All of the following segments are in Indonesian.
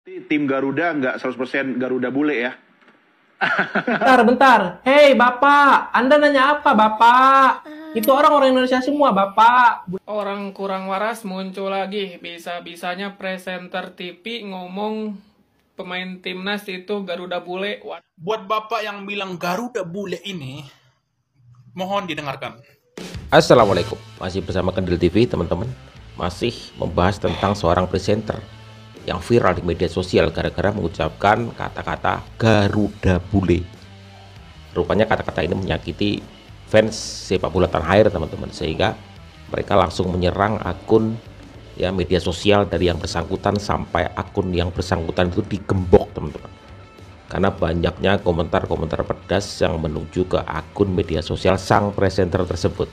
Tim Garuda nggak 100% Garuda bule ya. Bentar. Hei, Bapak. Anda nanya apa, Bapak? Itu orang-orang Indonesia semua, Bapak. Orang kurang waras muncul lagi. Bisa-bisanya presenter TV ngomong pemain timnas itu Garuda bule. Buat Bapak yang bilang Garuda bule ini, mohon didengarkan. Assalamualaikum, masih bersama Kendil TV teman-teman. Masih membahas tentang seorang presenter yang viral di media sosial gara-gara mengucapkan kata-kata Garuda bule. Rupanya kata-kata ini menyakiti fans sepak bola tanah air teman-teman, sehingga mereka langsung menyerang akun media sosial dari yang bersangkutan sampai akun yang bersangkutan itu digembok teman-teman, karena banyaknya komentar-komentar pedas yang menuju ke akun media sosial sang presenter tersebut.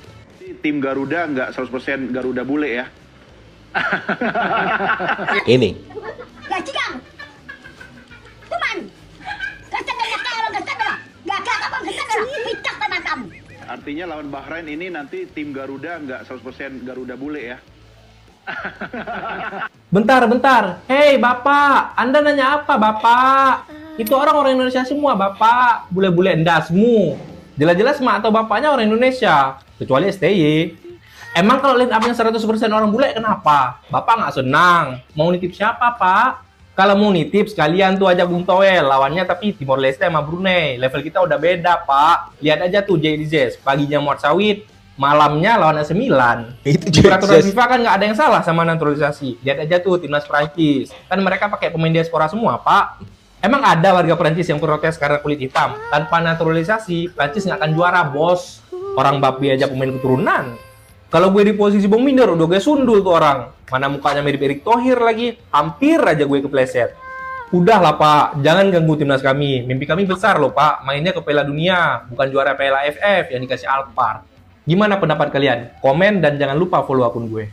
Tim Garuda nggak 100% Garuda bule ya. Ini artinya lawan Bahrain ini nanti tim Garuda nggak 100% Garuda bule ya. Bentar. Hei, Bapak. Anda nanya apa, Bapak? Itu orang-orang Indonesia semua, Bapak. Bule-bule endasmu. Jelas-jelas mak atau bapaknya orang Indonesia. Kecuali STY. Emang kalau line up-nya 100% orang bule, kenapa? Bapak nggak senang. Mau nitip siapa, Pak? Kalau mau nitip, sekalian tuh aja Bung Toel. Lawannya tapi Timor Leste sama Brunei. Level kita udah beda, Pak. Lihat aja tuh JDZ. Paginya muat sawit, malamnya lawan AC Milan. Di peraturan FIFA kan nggak ada yang salah sama naturalisasi. Lihat aja tuh timnas Prancis. Kan mereka pakai pemain diaspora semua, Pak. Emang ada warga Prancis yang protes karena kulit hitam? Tanpa naturalisasi, Prancis nggak akan juara, bos. Orang babi aja pemain keturunan. Kalau gue di posisi Bung Minder, udah gue sundul tuh orang. Mana mukanya mirip Erick Thohir lagi. Hampir aja gue kepleset. Udahlah, Pak. Jangan ganggu timnas kami. Mimpi kami besar loh, Pak. Mainnya ke Piala Dunia. Bukan juara Piala AFF yang dikasih Alphard. Gimana pendapat kalian? Komen dan jangan lupa follow akun gue.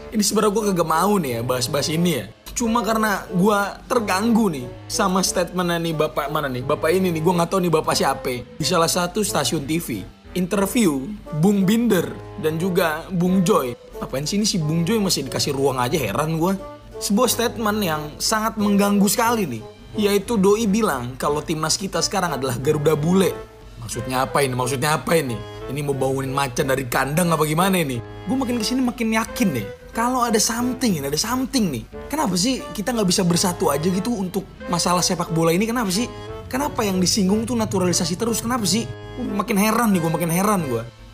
Ini sebenarnya gue kagak mau nih ya bahas-bahas ini ya. Cuma karena gue terganggu nih sama statementnya nih bapak mana nih. Bapak ini nih, gue gak tahu nih bapak siapa. Di salah satu stasiun TV. Interview Bung Binder dan juga Bung Joy. Apaan sih ini si Bung Joy masih dikasih ruang aja, heran gue. Sebuah statement yang sangat mengganggu sekali nih. Yaitu Doi bilang kalau timnas kita sekarang adalah Garuda bule. Maksudnya apa ini? Ini mau bangunin macan dari kandang apa gimana ini? Gue makin kesini makin yakin nih. Kalau ada something nih. Kenapa sih kita nggak bisa bersatu aja gitu untuk masalah sepak bola ini? Kenapa sih? Kenapa yang disinggung tuh naturalisasi terus? Kenapa sih? Gue makin heran.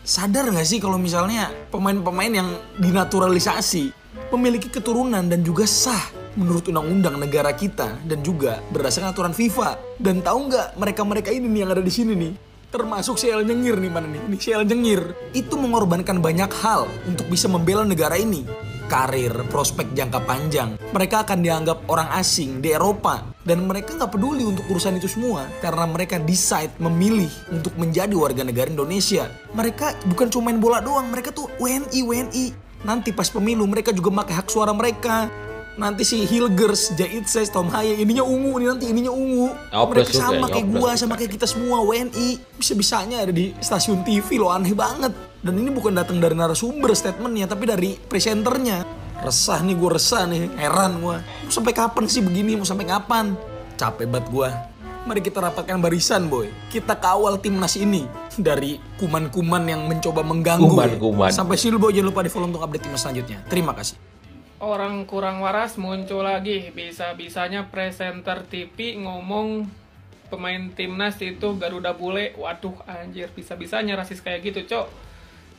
Sadar nggak sih kalau misalnya pemain-pemain yang dinaturalisasi memiliki keturunan dan juga sah menurut undang-undang negara kita dan juga berdasarkan aturan FIFA. Dan tahu nggak mereka ini nih yang ada di sini nih? Termasuk CL Nyengir nih, mana nih? Ini CL Nyengir. Itu mengorbankan banyak hal untuk bisa membela negara ini. Karir, prospek jangka panjang. Mereka akan dianggap orang asing di Eropa. Dan mereka nggak peduli untuk urusan itu semua. Karena mereka decide memilih untuk menjadi warga negara Indonesia. Mereka bukan cuma main bola doang. Mereka tuh WNI. Nanti pas pemilu mereka juga pakai hak suara mereka. Nanti si Hilgers, Jaitses, Tom Haye, ininya ungu nih, nanti ininya ungu. Mereka sama kayak gua, sama kayak kita semua WNI. Bisa-bisanya ada di stasiun TV loh, aneh banget. Dan ini bukan datang dari narasumber statementnya, tapi dari presenternya. Resah nih, heran gua. Mau sampai kapan sih begini, mau sampai kapan? Capek banget gua. Mari kita rapatkan barisan, boy. Kita kawal timnas ini dari kuman-kuman yang mencoba mengganggu. Kuman. Sampai sini, boy, jangan lupa di follow untuk update timnas selanjutnya. Terima kasih. Orang kurang waras muncul lagi. Bisa-bisanya presenter TV ngomong pemain timnas itu Garuda bule. Waduh anjir, bisa-bisanya rasis kayak gitu, Cok.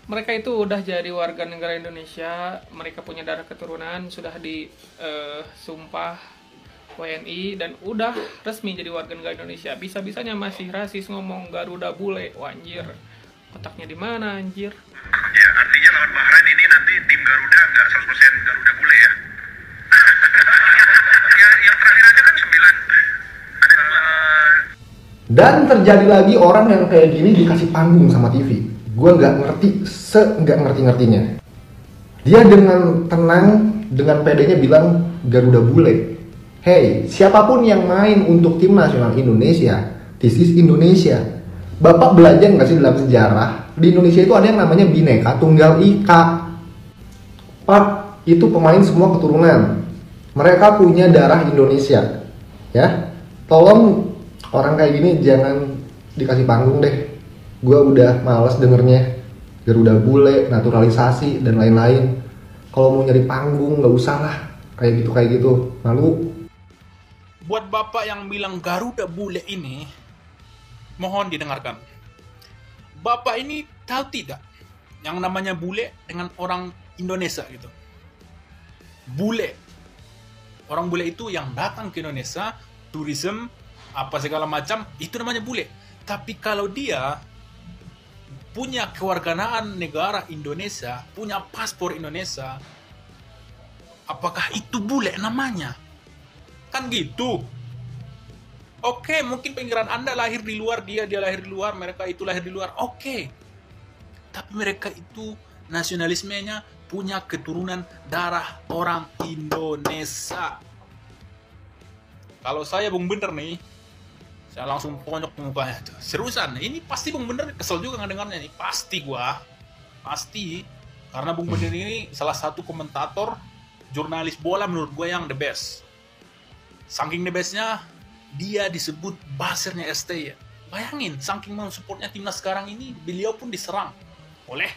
Mereka itu udah jadi warga negara Indonesia. Mereka punya darah keturunan, sudah disumpah WNI dan udah resmi jadi warga negara Indonesia. Bisa-bisanya masih rasis ngomong Garuda bule. Wah, anjir. Otaknya di mana anjir? Ya, artinya lawan Bahrain ini nanti tim Garuda nggak 100% Garuda bule ya. Ya, yang terakhir aja kan 9. Dan terjadi lagi orang yang kayak gini dikasih panggung sama TV. Gue nggak ngerti nggak ngerti-ngertinya. Dia dengan tenang, dengan pedenya bilang Garuda bule. Hey, siapapun yang main untuk tim nasional Indonesia, this is Indonesia. Bapak belajar nggak sih dalam sejarah? Di Indonesia itu ada yang namanya Bhinneka Tunggal Ika. Pak, itu pemain semua keturunan. Mereka punya darah Indonesia, ya. Tolong orang kayak gini jangan dikasih panggung deh. Gua udah males dengernya. Garuda bule, naturalisasi dan lain-lain. Kalau mau nyari panggung nggak usah lah, kayak gitu. Malu. Buat bapak yang bilang Garuda bule ini, mohon didengarkan. Bapak ini tahu tidak yang namanya bule dengan orang Indonesia gitu. Bule. Orang bule itu yang datang ke Indonesia, tourism, apa segala macam, itu namanya bule. Tapi kalau dia punya kewarganegaraan negara Indonesia, punya paspor Indonesia, apakah itu bule namanya? Kan gitu. Oke, mungkin pikiran Anda lahir di luar, dia lahir di luar, mereka itu lahir di luar. Oke. Tapi mereka itu nasionalismenya punya keturunan darah orang Indonesia. Kalau saya Bung Bener nih, saya langsung ponyok mukanya tuh. Seriusan, ini pasti Bung Bener kesel juga ngedengarnya nih. Pasti gua. Pasti. Karena Bung Bener ini salah satu komentator jurnalis bola menurut gua yang the best. Saking the bestnya, dia disebut buzzernya STY. Bayangin, saking mau supportnya timnas sekarang ini, beliau pun diserang oleh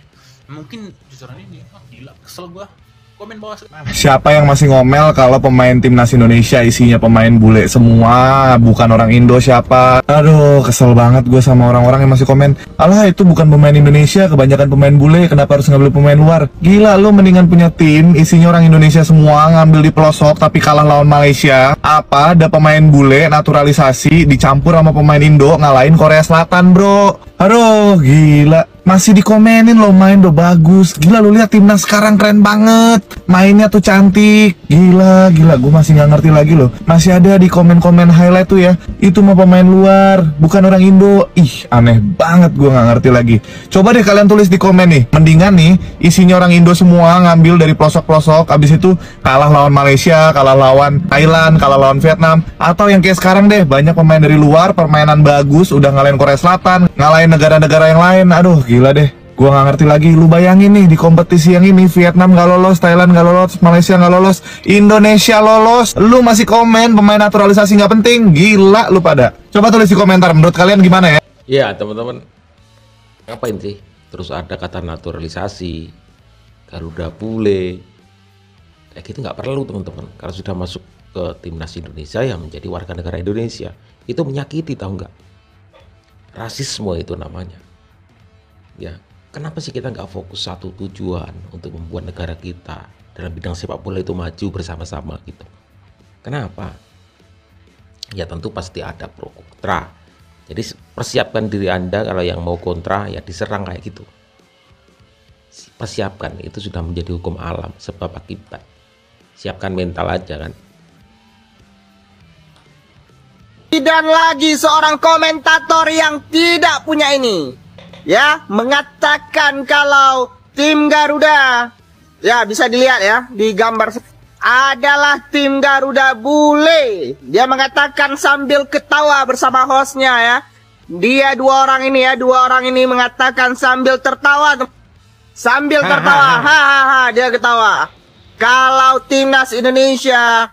mungkin jujuran ini. Gila, kesel gua. Komen bawah. Siapa yang masih ngomel kalau pemain timnas Indonesia isinya pemain bule semua, bukan orang Indo siapa? Aduh, kesel banget gue sama orang-orang yang masih komen, alah itu bukan pemain Indonesia, kebanyakan pemain bule, kenapa harus ngambil pemain luar? Gila, lu mendingan punya tim isinya orang Indonesia semua, ngambil di pelosok tapi kalah lawan Malaysia. Apa, ada pemain bule, naturalisasi, dicampur sama pemain Indo, ngalahin Korea Selatan, bro. Aduh, gila. Masih dikomenin lo main do bagus. Gila, lu lihat timnas sekarang keren banget. Mainnya tuh cantik. Gila, gue masih nggak ngerti lagi loh. Masih ada di komen-komen highlight tuh ya. Itu mah pemain luar, bukan orang Indo. Ih, aneh banget, gue nggak ngerti lagi. Coba deh kalian tulis di komen nih. Mendingan nih isinya orang Indo semua, ngambil dari pelosok-pelosok. Abis itu kalah lawan Malaysia, kalah lawan Thailand, kalah lawan Vietnam. Atau yang kayak sekarang deh, banyak pemain dari luar, permainan bagus, udah ngalahin Korea Selatan, ngalahin negara-negara yang lain. Aduh, gila deh, gua nggak ngerti lagi. Lu bayangin nih, di kompetisi yang ini Vietnam nggak lolos, Thailand nggak lolos, Malaysia nggak lolos, Indonesia lolos. Lu masih komen pemain naturalisasi nggak penting? Gila lu pada. Coba tulis di komentar, menurut kalian gimana ya? Ya teman-teman, ngapain sih terus ada kata naturalisasi, Garuda bule, kayak gitu nggak perlu teman-teman. Kalau sudah masuk ke timnas Indonesia yang menjadi warga negara Indonesia, itu menyakiti, tahu nggak? Rasisme itu namanya. Ya, kenapa sih kita nggak fokus satu tujuan untuk membuat negara kita dalam bidang sepak bola itu maju bersama-sama gitu? Kenapa? Ya tentu pasti ada pro kontra. Jadi persiapkan diri Anda kalau yang mau kontra ya diserang kayak gitu. Persiapkan, itu sudah menjadi hukum alam, sebab akibat. Siapkan mental aja kan. Dan lagi seorang komentator yang tidak punya ini, ya, mengatakan kalau tim Garuda, ya bisa dilihat ya di gambar, adalah tim Garuda bule. Dia mengatakan sambil ketawa bersama hostnya ya. Dia dua orang ini mengatakan sambil tertawa. Sambil tertawa, hahaha, dia ketawa. Kalau timnas Indonesia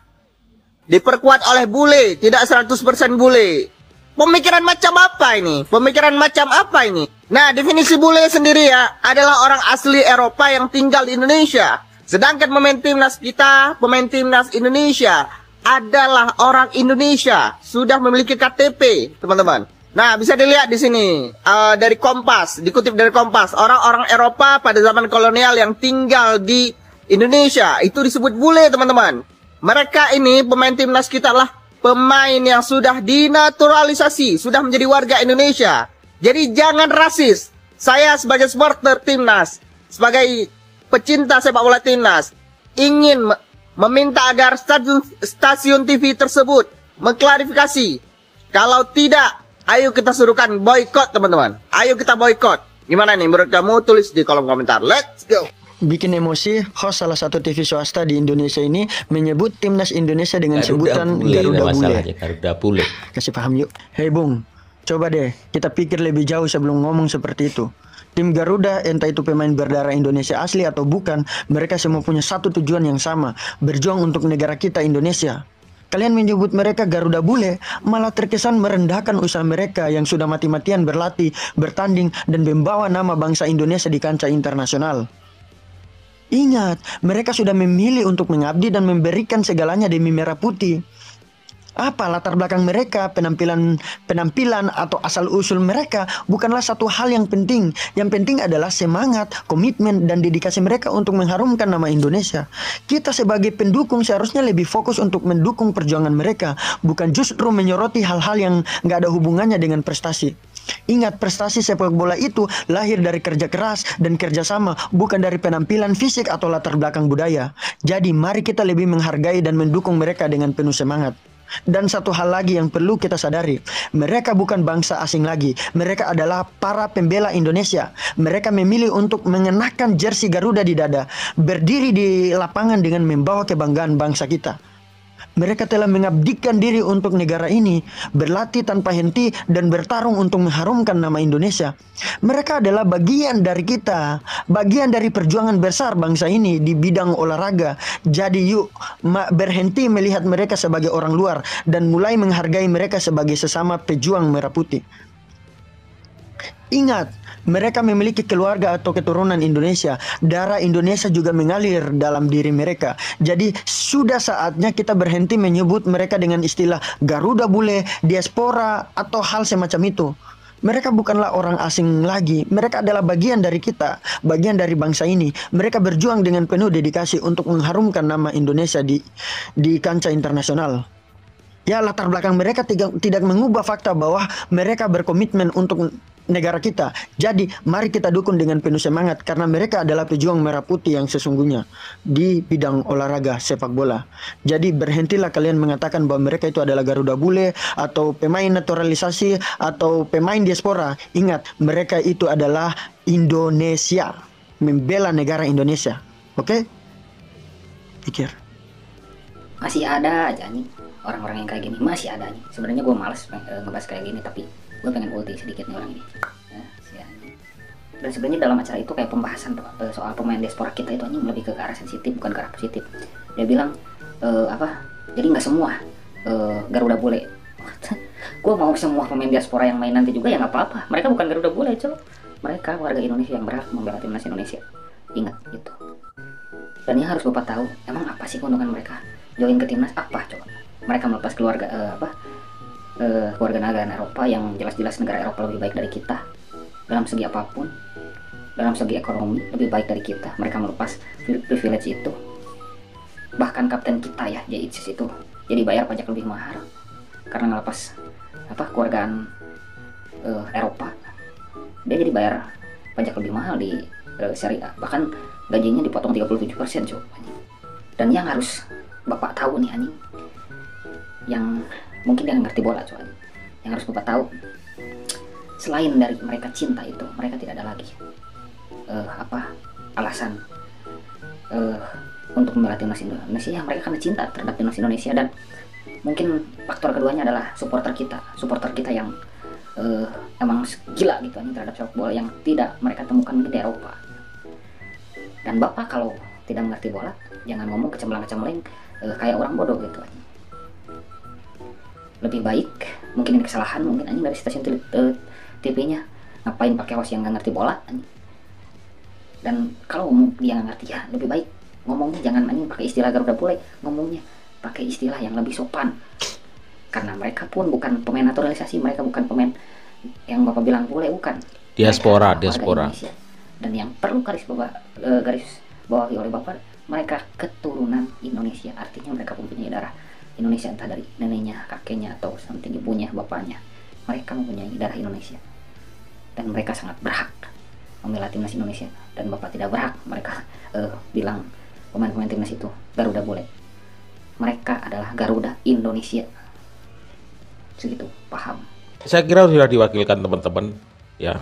diperkuat oleh bule, tidak 100% bule. Pemikiran macam apa ini? Pemikiran macam apa ini? Nah, definisi bule sendiri ya, adalah orang asli Eropa yang tinggal di Indonesia. Sedangkan pemain timnas kita, pemain timnas Indonesia adalah orang Indonesia, sudah memiliki KTP, teman-teman. Nah, bisa dilihat di sini dari Kompas, dikutip dari Kompas, orang-orang Eropa pada zaman kolonial yang tinggal di Indonesia itu disebut bule, teman-teman. Mereka ini pemain timnas kita adalah pemain yang sudah dinaturalisasi, sudah menjadi warga Indonesia. Jadi jangan rasis. Saya sebagai supporter timnas, sebagai pecinta sepak bola timnas, ingin meminta agar stasiun TV tersebut mengklarifikasi. Kalau tidak, ayo kita suruhkan boykot, teman-teman. Ayo kita boykot. Gimana nih menurut kamu? Tulis di kolom komentar. Let's go. Bikin emosi, host salah satu TV swasta di Indonesia ini menyebut timnas Indonesia dengan sebutan Garuda Bule. Garuda Bule. Kasih paham yuk. Hei Bung, coba deh kita pikir lebih jauh sebelum ngomong seperti itu. Tim Garuda, entah itu pemain berdarah Indonesia asli atau bukan, mereka semua punya satu tujuan yang sama, berjuang untuk negara kita Indonesia. Kalian menyebut mereka Garuda bule, malah terkesan merendahkan usaha mereka yang sudah mati-matian berlatih, bertanding, dan membawa nama bangsa Indonesia di kancah internasional. Ingat, mereka sudah memilih untuk mengabdi dan memberikan segalanya demi merah putih. Apa latar belakang mereka, penampilan atau asal-usul mereka bukanlah satu hal yang penting. Yang penting adalah semangat, komitmen, dan dedikasi mereka untuk mengharumkan nama Indonesia. Kita sebagai pendukung seharusnya lebih fokus untuk mendukung perjuangan mereka, bukan justru menyoroti hal-hal yang nggak ada hubungannya dengan prestasi. Ingat, prestasi sepak bola itu lahir dari kerja keras dan kerjasama, bukan dari penampilan fisik atau latar belakang budaya. Jadi mari kita lebih menghargai dan mendukung mereka dengan penuh semangat. Dan satu hal lagi yang perlu kita sadari, mereka bukan bangsa asing lagi. Mereka adalah para pembela Indonesia. Mereka memilih untuk mengenakan jersey Garuda di dada, berdiri di lapangan dengan membawa kebanggaan bangsa kita. Mereka telah mengabdikan diri untuk negara ini, berlatih tanpa henti dan bertarung untuk mengharumkan nama Indonesia. Mereka adalah bagian dari kita, bagian dari perjuangan besar bangsa ini di bidang olahraga. Jadi yuk, berhenti melihat mereka sebagai orang luar dan mulai menghargai mereka sebagai sesama pejuang merah putih. Ingat, mereka memiliki keluarga atau keturunan Indonesia. Darah Indonesia juga mengalir dalam diri mereka. Jadi sudah saatnya kita berhenti menyebut mereka dengan istilah Garuda bule, diaspora, atau hal semacam itu. Mereka bukanlah orang asing lagi. Mereka adalah bagian dari kita, bagian dari bangsa ini. Mereka berjuang dengan penuh dedikasi untuk mengharumkan nama Indonesia di kancah internasional. Ya, latar belakang mereka tidak mengubah fakta bahwa mereka berkomitmen untuk negara kita. Jadi mari kita dukung dengan penuh semangat, karena mereka adalah pejuang merah putih yang sesungguhnya di bidang olahraga sepak bola. Jadi berhentilah kalian mengatakan bahwa mereka itu adalah Garuda bule atau pemain naturalisasi atau pemain diaspora. Ingat, mereka itu adalah Indonesia, membela negara Indonesia. Oke? Pikir. Masih ada aja nih orang-orang yang kayak gini, masih ada nih. Sebenarnya gue males ngebahas kayak gini, tapi gue pengen ulti sedikit nih orang ini. Dan sebenarnya dalam acara itu kayak pembahasan soal pemain diaspora kita itu anjing lebih ke arah sensitif, bukan ke arah positif. Dia bilang jadi nggak semua Garuda bule. Gue mau semua pemain diaspora yang main nanti juga ya nggak apa-apa. Mereka bukan Garuda bule, coy. Mereka warga Indonesia yang berhak membela timnas Indonesia. Ingat itu. Dan yang harus Bapak tahu, emang apa sih keuntungan mereka join ke timnas? Apa coba? Mereka melepas keluarga keluarga negara Eropa yang jelas-jelas negara Eropa lebih baik dari kita dalam segi apapun, dalam segi ekonomi lebih baik dari kita. Mereka melepas privilege itu. Bahkan kapten kita ya, Jaitzis itu jadi bayar pajak lebih mahal karena ngelepas keluargaan Eropa. Dia jadi bayar pajak lebih mahal di Serie A. Bahkan gajinya dipotong 37%, coba. Dan yang harus Bapak tahu nih anjing, yang mungkin dia ngerti bola, coba. Yang harus Bapak tahu, selain dari mereka cinta itu, mereka tidak ada lagi alasan untuk membela timnas Indonesia. Mereka karena cinta terhadap timnas Indonesia, dan mungkin faktor keduanya adalah supporter kita yang emang gila gitu terhadap sepak bola yang tidak mereka temukan mungkin di Eropa. Dan Bapak kalau tidak mengerti bola, jangan ngomong kecembelang-kecembeling kayak orang bodoh gitu. Lebih baik, mungkin ini kesalahan mungkin anjing dari stasiun TV-nya, ngapain pakai host yang nggak ngerti bola anjing. Dan kalau dia nggak ngerti, ya lebih baik ngomongnya jangan anjing pakai istilah Garuda bule, ngomongnya pakai istilah yang lebih sopan. Karena mereka pun bukan pemain naturalisasi, mereka bukan pemain yang Bapak bilang bule, bukan. Diaspora. Dan yang perlu garis bawahi oleh Bapak, mereka keturunan Indonesia, artinya mereka mempunyai darah Indonesia, entah dari neneknya, kakeknya, atau something ibunya, bapaknya. Mereka mempunyai darah Indonesia, dan mereka sangat berhak membela timnas Indonesia. Dan Bapak tidak berhak mereka bilang pemain-pemain timnas itu Garuda bule. Mereka adalah Garuda Indonesia. Segitu, paham? Saya kira sudah diwakilkan teman-teman ya.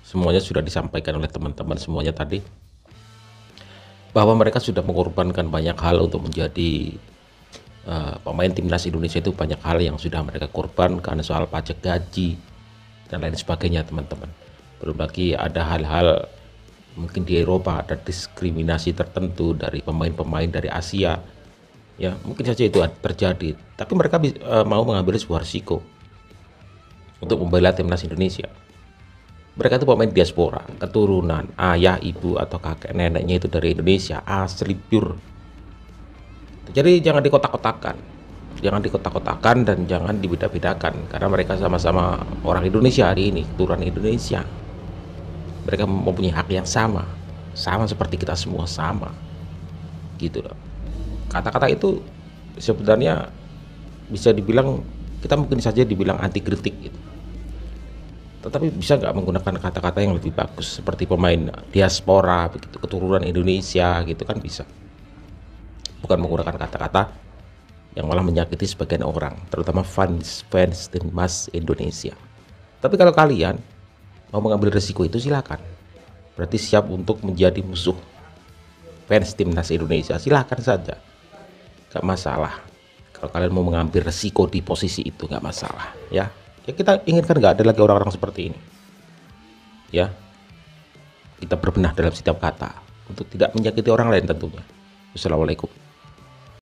Semuanya sudah disampaikan oleh teman-teman semuanya tadi, bahwa mereka sudah mengorbankan banyak hal untuk menjadi pemain timnas Indonesia. Itu banyak hal yang sudah mereka korbankan, soal pajak gaji dan lain sebagainya teman-teman. Belum lagi ada hal-hal mungkin di Eropa ada diskriminasi tertentu dari pemain-pemain dari Asia. Ya, mungkin saja itu terjadi, tapi mereka mau mengambil sebuah risiko untuk membela timnas Indonesia. Mereka itu pemain diaspora, keturunan ayah, ibu atau kakek neneknya itu dari Indonesia, asli pure. Jadi jangan dikotak-kotakan dan jangan dibeda-bedakan, karena mereka sama-sama orang Indonesia hari ini, keturunan Indonesia. Mereka mempunyai hak yang sama seperti kita semua, sama gitu loh. Kata-kata itu sebenarnya bisa dibilang, kita mungkin saja dibilang anti kritik gitu, tetapi bisa nggak menggunakan kata-kata yang lebih bagus seperti pemain diaspora begitu, keturunan Indonesia gitu kan, bisa. Bukan menggunakan kata-kata yang malah menyakiti sebagian orang, terutama fans timnas Indonesia. Tapi kalau kalian mau mengambil resiko itu, silakan. Berarti siap untuk menjadi musuh fans timnas Indonesia, silakan saja, gak masalah. Kalau kalian mau mengambil resiko di posisi itu, gak masalah, ya. Ya kita inginkan gak ada lagi orang-orang seperti ini, ya. Kita berbenah dalam setiap kata untuk tidak menyakiti orang lain tentunya. Wassalamualaikum.